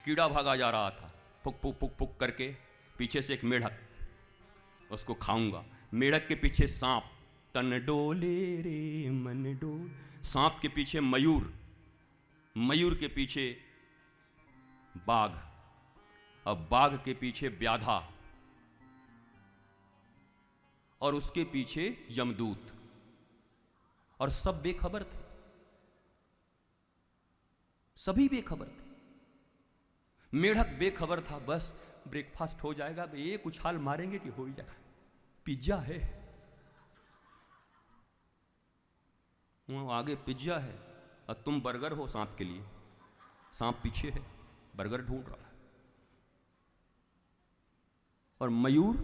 कीड़ा भागा जा रहा था, फुक फुक फुक फुक करके, पीछे से एक मेढक, उसको खाऊंगा। मेढक के पीछे सांप, तन डोले रे मन डोल। सांप के पीछे मयूर, मयूर के पीछे बाघ, अब बाघ के पीछे व्याधा, और उसके पीछे यमदूत, और सब बेखबर थे, सभी बेखबर थे। मेढक बेखबर था, बस ब्रेकफास्ट हो जाएगा, एक उछाल मारेंगे कि हो ही जाएगा, पिज्जा है वहां आगे, पिज्जा है, और तुम बर्गर हो सांप के लिए। सांप पीछे है, बर्गर ढूंढ रहा है। और मयूर,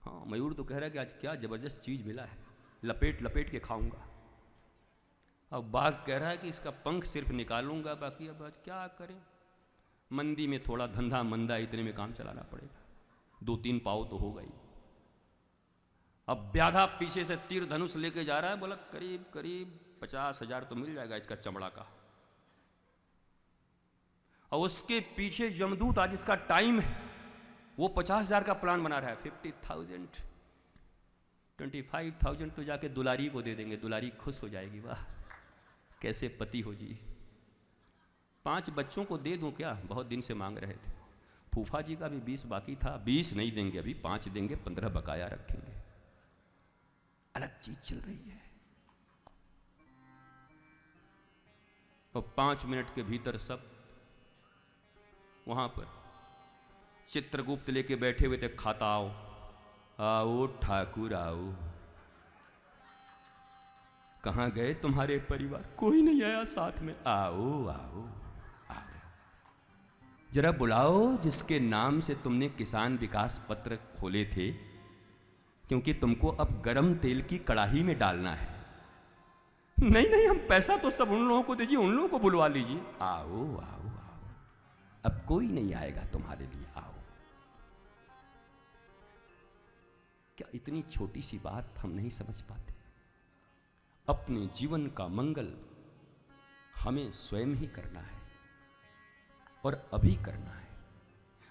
हाँ मयूर तो कह रहा है कि आज क्या जबरदस्त चीज मिला है, लपेट लपेट के खाऊंगा। अब बाघ कह रहा है कि इसका पंख सिर्फ निकालूंगा, बाकी अब आज क्या करें, मंदी में थोड़ा धंधा मंदा, इतने में काम चलाना पड़ेगा, 2-3 पाव तो होगा ही। अब व्याधा पीछे से तीर धनुष लेके जा रहा है, बोला करीब करीब 50,000 तो मिल जाएगा इसका चमड़ा का। और उसके पीछे यमदूत, आज इसका टाइम है, वो 50,000 का प्लान बना रहा है। 50,000, 25,000 तो जाके दुलारी को दे देंगे, दुलारी खुश हो जाएगी, वाह कैसे पति हो जी। 5 बच्चों को दे दूं क्या, बहुत दिन से मांग रहे थे। फूफा जी का भी 20 बाकी था, 20 नहीं देंगे अभी, 5 देंगे, 15 बकाया रखेंगे। अलग चीज चल रही है। और 5 मिनट के भीतर सब वहां पर चित्रगुप्त लेके बैठे हुए थे, खाता आओ आओ ठाकुर आओ। कहां गए तुम्हारे परिवार, कोई नहीं आया साथ में, आओ आओ आओ, जरा बुलाओ जिसके नाम से तुमने किसान विकास पत्र खोले थे, क्योंकि तुमको अब गरम तेल की कड़ाही में डालना है। नहीं नहीं, हम पैसा तो सब उन लोगों को दीजिए, उन लोगों को बुलवा लीजिए। आओ आओ आओ, अब कोई नहीं आएगा तुम्हारे लिए, आओ। क्या इतनी छोटी सी बात हम नहीं समझ पाते? अपने जीवन का मंगल हमें स्वयं ही करना है, और अभी करना है।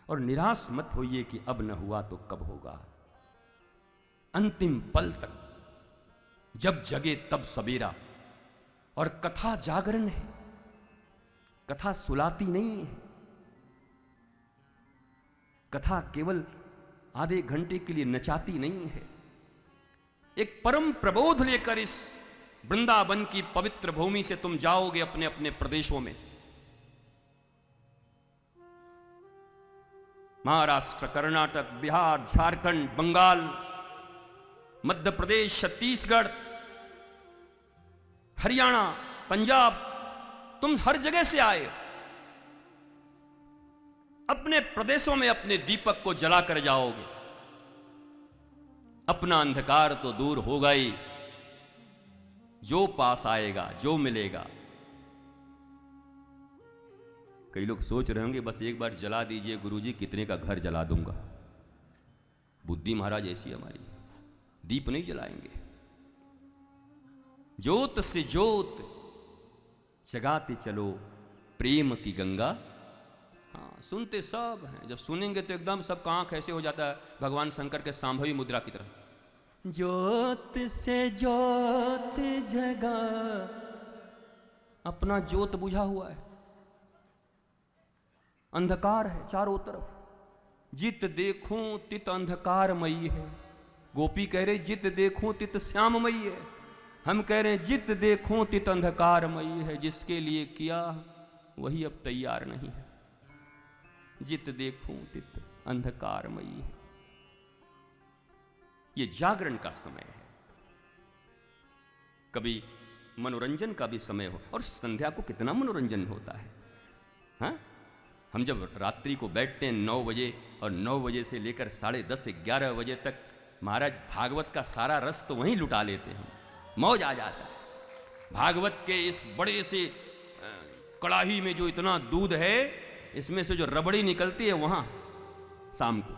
और निराश मत होइए कि अब न हुआ तो कब होगा। अंतिम पल तक, जब जगे तब सवेरा। और कथा जागरण है, कथा सुलाती नहीं है। कथा केवल आधे घंटे के लिए नचाती नहीं है। एक परम प्रबोध लेकर इस वृंदावन की पवित्र भूमि से तुम जाओगे अपने अपने प्रदेशों में। महाराष्ट्र, कर्नाटक, बिहार, झारखंड, बंगाल, मध्य प्रदेश, छत्तीसगढ़, हरियाणा, पंजाब, तुम हर जगह से आए। अपने प्रदेशों में अपने दीपक को जलाकर जाओगे। अपना अंधकार तो दूर होगा ही, जो पास आएगा, जो मिलेगा। कई लोग सोच रहे होंगे बस एक बार जला दीजिए गुरुजी, कितने का घर जला दूंगा। बुद्धि महाराज ऐसी हमारी, दीप नहीं जलाएंगे। ज्योत से ज्योत जगाते चलो प्रेम की गंगा। हाँ, सुनते सब हैं, जब सुनेंगे तो एकदम सबका आंख ऐसे हो जाता है भगवान शंकर के सांभवी मुद्रा की तरह। ज्योत से ज्योत जगा, अपना ज्योत बुझा हुआ है, अंधकार है चारों तरफ। जित देखूं तित अंधकारमयी है। गोपी कह रहे जित देखूं तित श्याममयी है। हम कह रहे हैं जित देखूं तित अंधकारमयी है। जिसके लिए किया वही अब तैयार नहीं है। जित देखूं तित अंधकारमयी है। ये जागरण का समय है, कभी मनोरंजन का भी समय हो। और संध्या को कितना मनोरंजन होता है। हाँ, हम जब रात्रि को बैठते हैं 9 बजे, और 9 बजे से लेकर 10:30 11 बजे तक महाराज भागवत का सारा रस तो वहीं लुटा लेते हैं, मौज आ जाता है। भागवत के इस बड़े से कड़ाही में जो इतना दूध है, इसमें से जो रबड़ी निकलती है वहां शाम को,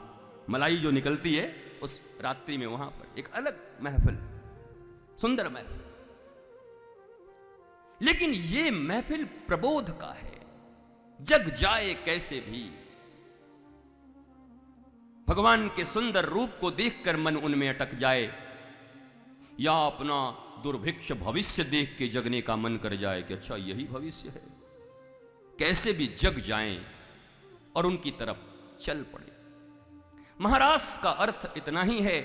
मलाई जो निकलती है उस रात्रि में, वहां पर एक अलग महफिल, सुंदर महफिल। लेकिन ये महफिल प्रबोध का है, जग जाए कैसे भी। भगवान के सुंदर रूप को देखकर मन उनमें अटक जाए, या अपना दुर्भिक्ष भविष्य देख के जगने का मन कर जाए कि अच्छा यही भविष्य है, कैसे भी जग जाएं और उनकी तरफ चल पड़े। महारास का अर्थ इतना ही है,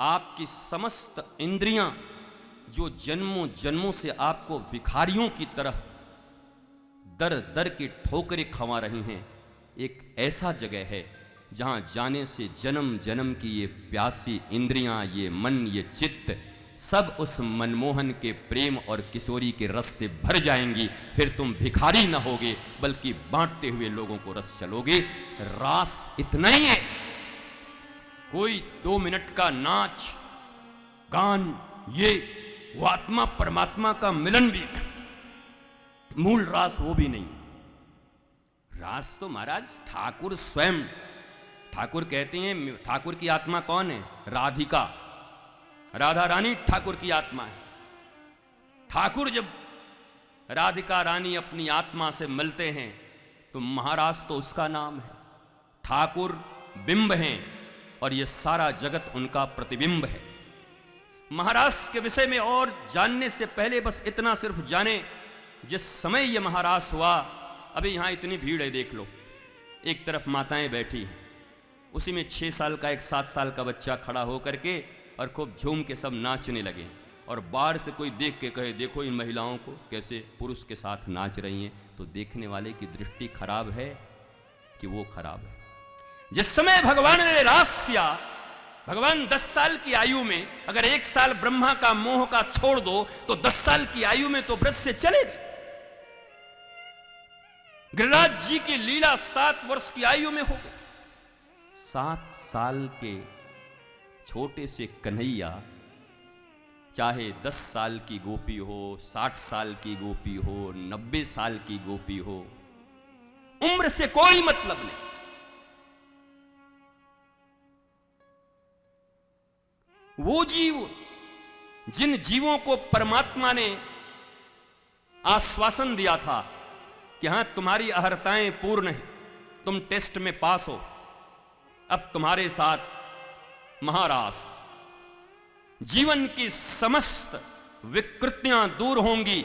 आपकी समस्त इंद्रियां जो जन्मों जन्मों से आपको भिखारियों की तरह दर दर की ठोकरें खवा रही हैं, एक ऐसा जगह है जहां जाने से जन्म जन्म की ये प्यासी इंद्रियां, ये मन, ये चित्त सब उस मनमोहन के प्रेम और किशोरी के रस से भर जाएंगी। फिर तुम भिखारी न होगे बल्कि बांटते हुए लोगों को रस चलोगे। रास इतना ही है, कोई 2 मिनट का नाच गान, ये वो आत्मा परमात्मा का मिलन भी, मूल रास वो भी नहीं। रास तो महाराज ठाकुर स्वयं, ठाकुर कहते हैं, ठाकुर की आत्मा कौन है? राधिका, राधा रानी ठाकुर की आत्मा है। ठाकुर जब राधिका रानी अपनी आत्मा से मिलते हैं तो महाराज तो उसका नाम है। ठाकुर बिंब हैं और ये सारा जगत उनका प्रतिबिंब है। महाराज के विषय में और जानने से पहले बस इतना सिर्फ जाने, जिस समय ये महाराज हुआ, अभी यहां इतनी भीड़ है, देख लो, एक तरफ माताएं बैठी हैं, उसी में 6 साल का एक 7 साल का बच्चा खड़ा होकर के और खूब झूम के सब नाचने लगे। और बाहर से कोई देख के कहे देखो इन महिलाओं को कैसे पुरुष के साथ नाच रही हैं, तो देखने वाले की दृष्टि खराब है कि वो खराब है। जिस समय भगवान ने रास किया, भगवान 10 साल की आयु में अगर 1 साल ब्रह्मा का मोह का छोड़ दो तो 10 साल की आयु में तो व्रत से चले गए। गिरिराज जी की लीला 7 वर्ष की आयु में हो गई। 7 साल के छोटे से कन्हैया, चाहे 10 साल की गोपी हो, 60 साल की गोपी हो, 90 साल की गोपी हो, उम्र से कोई मतलब नहीं। वो जीव, जिन जीवों को परमात्मा ने आश्वासन दिया था कि हां तुम्हारी अहर्ताएं पूर्ण है, तुम टेस्ट में पास हो, अब तुम्हारे साथ महारास, जीवन की समस्त विकृतियां दूर होंगी,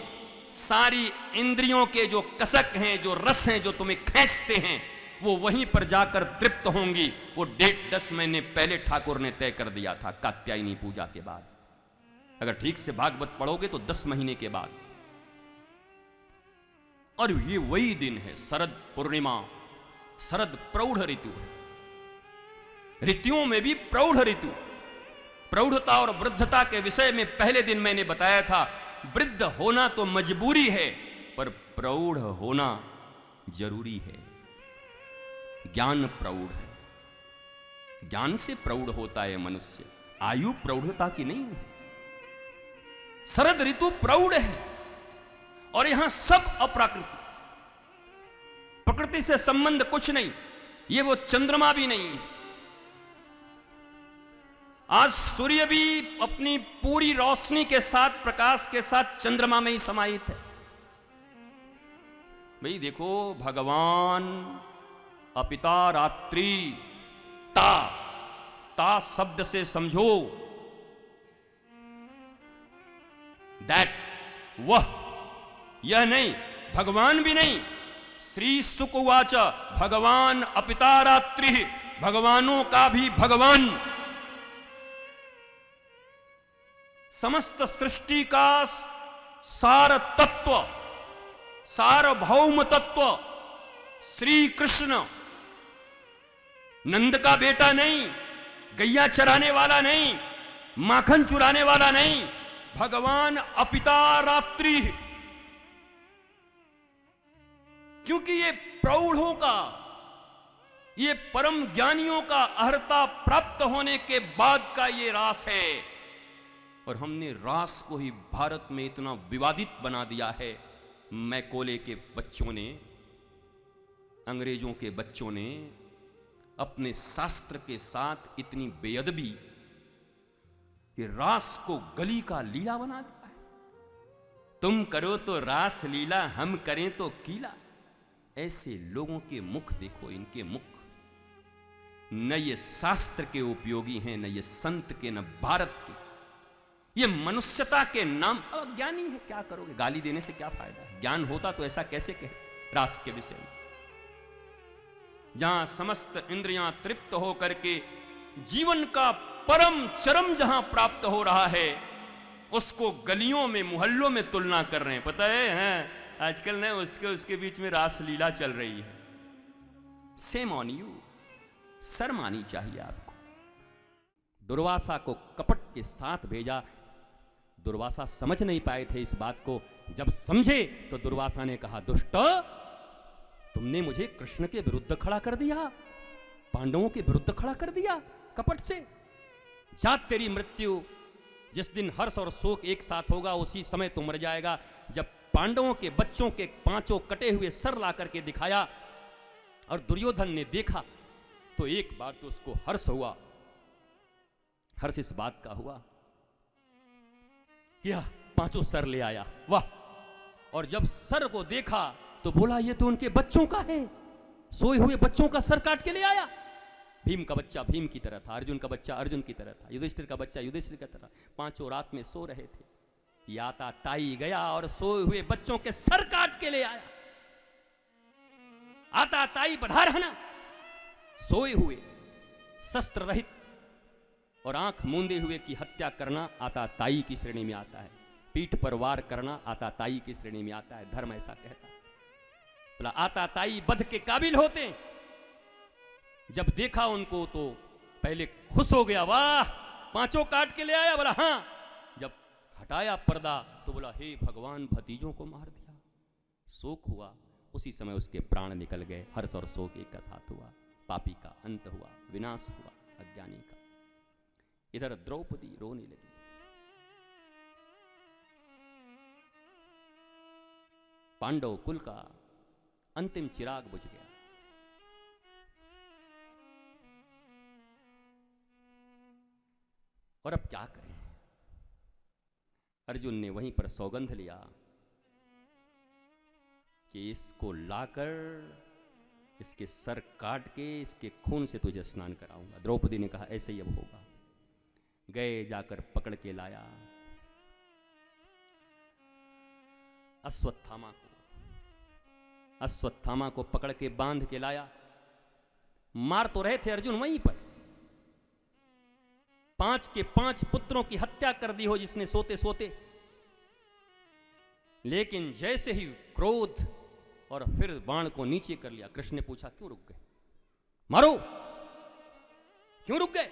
सारी इंद्रियों के जो कसक हैं, जो रस हैं, जो तुम्हें खींचते हैं, वो वहीं पर जाकर तृप्त होंगी। वो डेट 10 महीने पहले ठाकुर ने तय कर दिया था, कात्यायनी पूजा के बाद। अगर ठीक से भागवत पढ़ोगे तो 10 महीने के बाद। और ये वही दिन है, शरद पूर्णिमा, शरद प्रौढ़ ऋतु है। ऋतुओं में भी प्रौढ़ ऋतु, प्रौढ़ता और वृद्धता के विषय में पहले दिन मैंने बताया था, वृद्ध होना तो मजबूरी है पर प्रौढ़ होना जरूरी है। ज्ञान प्रौढ़ है, ज्ञान से प्रौढ़ होता है मनुष्य, आयु प्रौढ़ता की नहीं है। शरद ऋतु प्रौढ़ है और यहां सब अप्राकृतिक, प्रकृति से संबंध कुछ नहीं, ये वो चंद्रमा भी नहीं है। आज सूर्य भी अपनी पूरी रोशनी के साथ, प्रकाश के साथ चंद्रमा में ही समाहित है। भाई देखो, भगवान अपिता रात्रि, ता शब्द से समझो दैट, वह, यह नहीं, भगवान भी नहीं। श्री शुक उवाच भगवान अपिता रात्रि, भगवानों का भी भगवान, समस्त सृष्टि का सार तत्व, सार्वभौम तत्व श्री कृष्ण, नंद का बेटा नहीं, गैया चराने वाला नहीं, माखन चुराने वाला नहीं, भगवान अपिता रात्रि। क्योंकि ये प्रौढ़ों का, ये परम ज्ञानियों का अहर्ता प्राप्त होने के बाद का ये रास है। और हमने रास को ही भारत में इतना विवादित बना दिया है। मैकोले के बच्चों ने, अंग्रेजों के बच्चों ने अपने शास्त्र के साथ इतनी बेअदबी कि रास को गली का लीला बना दिया है। तुम करो तो रास लीला, हम करें तो कीला, ऐसे लोगों के मुख देखो, इनके मुख न ये शास्त्र के उपयोगी हैं, न ये संत के, न भारत के, ये मनुष्यता के नाम। अब ज्ञानी है, क्या करोगे, गाली देने से क्या फायदा है। ज्ञान होता तो ऐसा कैसे कहे रास के विषय में। जहां समस्त इंद्रियां तृप्त होकर के जीवन का परम चरम जहां प्राप्त हो रहा है, उसको गलियों में मोहल्लों में तुलना कर रहे हैं। पता है आजकल ना उसके बीच में रास लीला चल रही है। सेम ऑन यू, शर्म आनी चाहिए आपको। दुर्वासा को कपट के साथ भेजा। दुर्वासा समझ नहीं पाए थे इस बात को। जब समझे तो दुर्वासा ने कहा, दुष्ट, तुमने मुझे कृष्ण के विरुद्ध खड़ा कर दिया, पांडवों के विरुद्ध खड़ा कर दिया कपट से। जा, तेरी मृत्यु जिस दिन हर्ष और शोक एक साथ होगा उसी समय तू मर जाएगा। जब पांडवों के बच्चों के 5 कटे हुए सर ला करके दिखाया और दुर्योधन ने देखा तो एक बार तो उसको हर्ष हुआ। हर्ष इस बात का हुआ क्या 5 सर ले आया, वाह। और जब सर को देखा तो बोला ये तो उनके बच्चों का है, सोए हुए बच्चों का सर काट के ले आया। भीम का बच्चा भीम की तरह था, अर्जुन का बच्चा अर्जुन की तरह था, युधिष्ठिर का बच्चा युधिष्ठिर की तरह। 5 रात में सो रहे थे, याता ताई गया और सोए हुए बच्चों के सर काट के ले आया। आता ताई बधारहना, सोए हुए शस्त्र रहित और आंख मूंदे हुए की हत्या करना आता ताई की श्रेणी में आता है। पीठ पर वार करना आता ताई की श्रेणी में आता है। धर्म ऐसा कहता है। बोला आता ताई बध के काबिल होते। जब देखा उनको तो पहले खुश हो गया, वाह 5 काट के ले आया। बोला हाँ। जब हटाया पर्दा तो बोला हे भगवान, भतीजों को मार दिया। शोक हुआ, उसी समय उसके प्राण निकल गए। हर्ष और शोक एक का साथ हुआ। पापी का अंत हुआ, विनाश हुआ अज्ञानी का। इधर द्रौपदी रोने लगी। पांडव कुल का अंतिम चिराग बुझ गया। और अब क्या करें। अर्जुन ने वहीं पर सौगंध लिया कि इसको लाकर इसके सर काट के इसके खून से तुझे स्नान कराऊंगा। द्रौपदी ने कहा ऐसे ही अब होगा। गए, जाकर पकड़ के लाया अश्वत्थामा को पकड़ के बांध के लाया। मार तो रहे थे अर्जुन वहीं पर। 5 के 5 पुत्रों की हत्या कर दी हो जिसने सोते सोते। लेकिन जैसे ही क्रोध और फिर बाण को नीचे कर लिया। कृष्ण ने पूछा क्यों रुक गए, मारो, क्यों रुक गए।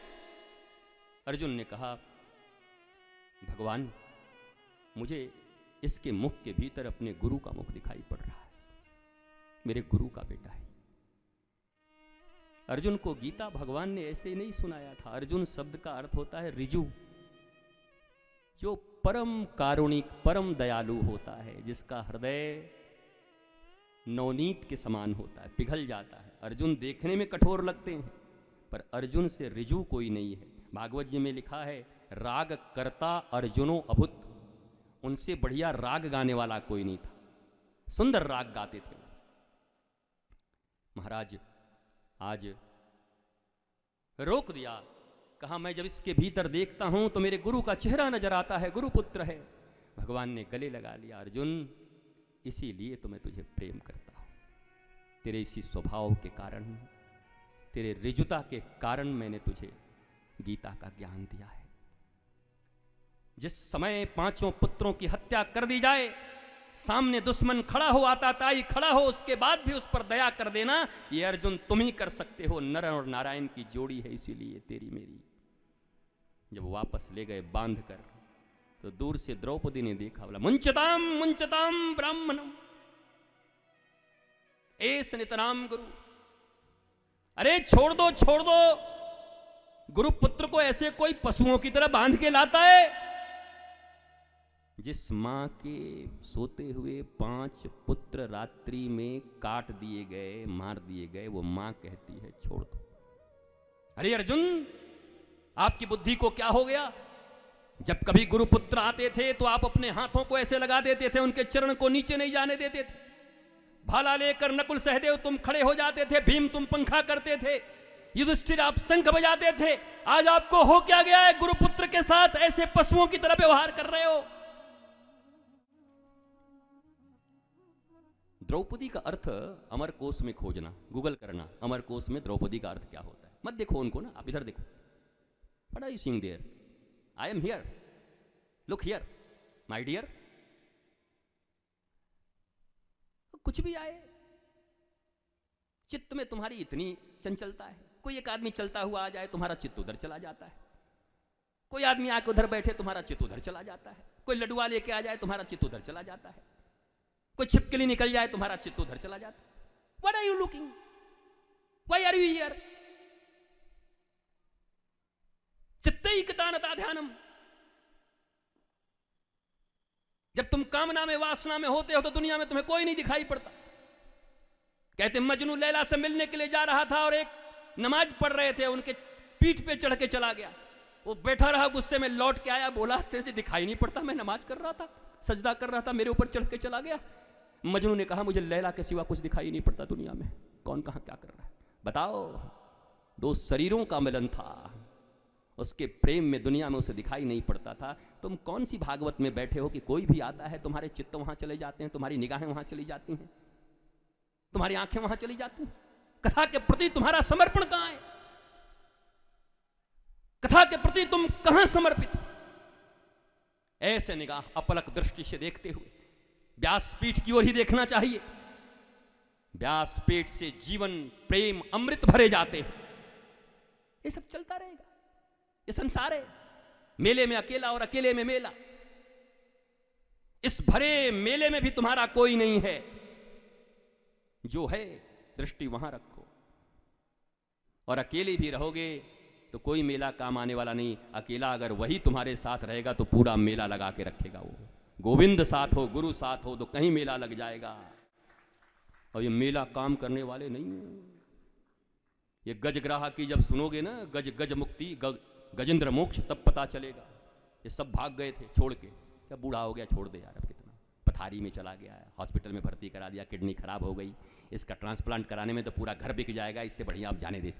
अर्जुन ने कहा भगवान, मुझे इसके मुख के भीतर अपने गुरु का मुख दिखाई पड़ रहा है, मेरे गुरु का बेटा है। अर्जुन को गीता भगवान ने ऐसे ही नहीं सुनाया था। अर्जुन शब्द का अर्थ होता है रिजु, जो परम कारुणिक, परम दयालु होता है, जिसका हृदय नवनीत के समान होता है, पिघल जाता है। अर्जुन देखने में कठोर लगते हैं पर अर्जुन से रिजु कोई नहीं है। भागवत जी में लिखा है राग करता अर्जुनो अभुत। उनसे बढ़िया राग गाने वाला कोई नहीं था। सुंदर राग गाते थे। महाराज आज रोक दिया। कहा मैं जब इसके भीतर देखता हूं तो मेरे गुरु का चेहरा नजर आता है, गुरु पुत्र है। भगवान ने गले लगा लिया, अर्जुन इसीलिए तो मैं तुझे प्रेम करता हूं। तेरे इसी स्वभाव के कारण, तेरे रिजुता के कारण मैंने तुझे गीता का ज्ञान दिया है। जिस समय 5 पुत्रों की हत्या कर दी जाए, सामने दुश्मन खड़ा हो, आता ताई खड़ा हो, उसके बाद भी उस पर दया कर देना, ये अर्जुन तुम ही कर सकते हो। नर और नारायण की जोड़ी है, इसीलिए तेरी मेरी। जब वापस ले गए बांध कर तो दूर से द्रौपदी ने देखा, बोला मुंचताम मुंचताम ब्राह्मणम एस नितराम गुरु। अरे छोड़ दो छोड़ दो, गुरु पुत्र को ऐसे कोई पशुओं की तरह बांध के लाता है। जिस मां के सोते हुए 5 पुत्र रात्रि में काट दिए गए, मार दिए गए, वो मां कहती है छोड़ दो। अरे अर्जुन, आपकी बुद्धि को क्या हो गया? जब कभी गुरुपुत्र आते थे तो आप अपने हाथों को ऐसे लगा देते थे, उनके चरण को नीचे नहीं जाने देते थे। भाला लेकर नकुल सहदेव तुम खड़े हो जाते थे, भीम तुम पंखा करते थे, युधिष्ठिर आप शंख बजाते थे। आज आपको हो क्या गया है? गुरुपुत्र के साथ ऐसे पशुओं की तरह व्यवहार कर रहे हो। द्रौपदी का अर्थ अमर कोश में खोजना, गूगल करना, अमर कोश में द्रौपदी का अर्थ क्या होता है। मत देखो उनको ना, आप इधर देखो। What are you seeing there? I am here, look here my dear. कुछ भी आए, चित्त में तुम्हारी इतनी चंचलता है। कोई एक आदमी चलता हुआ आ जाए, तुम्हारा चित्त उधर चला जाता है। कोई आदमी आके उधर बैठे, तुम्हारा चित्त उधर चला जाता है। कोई लडुआ लेके आ जाए, तुम्हारा चित्त उधर चला जाता है। कोई छिपकली निकल जाए, तुम्हारा चित्त उधर चला जाता है। What are you looking? Why are you here? चित्तैकतानता ध्यानम। जब तुम कामना में, वासना में होते हो तो दुनिया में तुम्हें कोई नहीं दिखाई पड़ता। कहते मजनू लैला से मिलने के लिए जा रहा था और एक नमाज पढ़ रहे थे, उनके पीठ पे चढ़ के चला गया। वो बैठा रहा, गुस्से में लौट के आया, बोला तेरे से दिखाई नहीं पड़ता, मैं नमाज कर रहा था, सजदा कर रहा था, मेरे ऊपर चढ़ के चला गया। मजनू ने कहा मुझे लैला के सिवा कुछ दिखाई नहीं पड़ता दुनिया में, कौन कहां क्या कर रहा है बताओ। दो शरीरों का मिलन था, उसके प्रेम में दुनिया में उसे दिखाई नहीं पड़ता था। तुम कौन सी भागवत में बैठे हो कि कोई भी आता है, तुम्हारे चित्त वहां चले जाते हैं, तुम्हारी निगाहें वहां चली जाती हैं, तुम्हारी आंखें वहां चली जाती हैं। कथा के प्रति तुम्हारा समर्पण कहां है? कथा के प्रति तुम कहां समर्पित? ऐसे निगाह अपलक दृष्टि से देखते हुए व्यासपीठ की ओर ही देखना चाहिए। व्यासपीठ से जीवन, प्रेम, अमृत भरे जाते हैं। ये सब चलता रहेगा, ये संसार है। मेले में अकेला और अकेले में मेला। इस भरे मेले में भी तुम्हारा कोई नहीं है। जो है दृष्टि वहां रखो। और अकेले भी रहोगे तो कोई मेला काम आने वाला नहीं। अकेला अगर वही तुम्हारे साथ रहेगा तो पूरा मेला लगा के रखेगा वो। गोविंद साथ हो, गुरु साथ हो तो कहीं मेला लग जाएगा। और ये मेला काम करने वाले नहीं है। ये गजग्राह की जब सुनोगे ना, गज गज मुक्ति, गजेंद्र मोक्ष, तब पता चलेगा। ये सब भाग गए थे छोड़ के। क्या बूढ़ा हो गया, छोड़ दे यार, अब कितना पथारी में चला गया है, हॉस्पिटल में भर्ती करा दिया, किडनी खराब हो गई, इसका ट्रांसप्लांट कराने में तो पूरा घर बिक जाएगा, इससे बढ़िया आप जाने दे।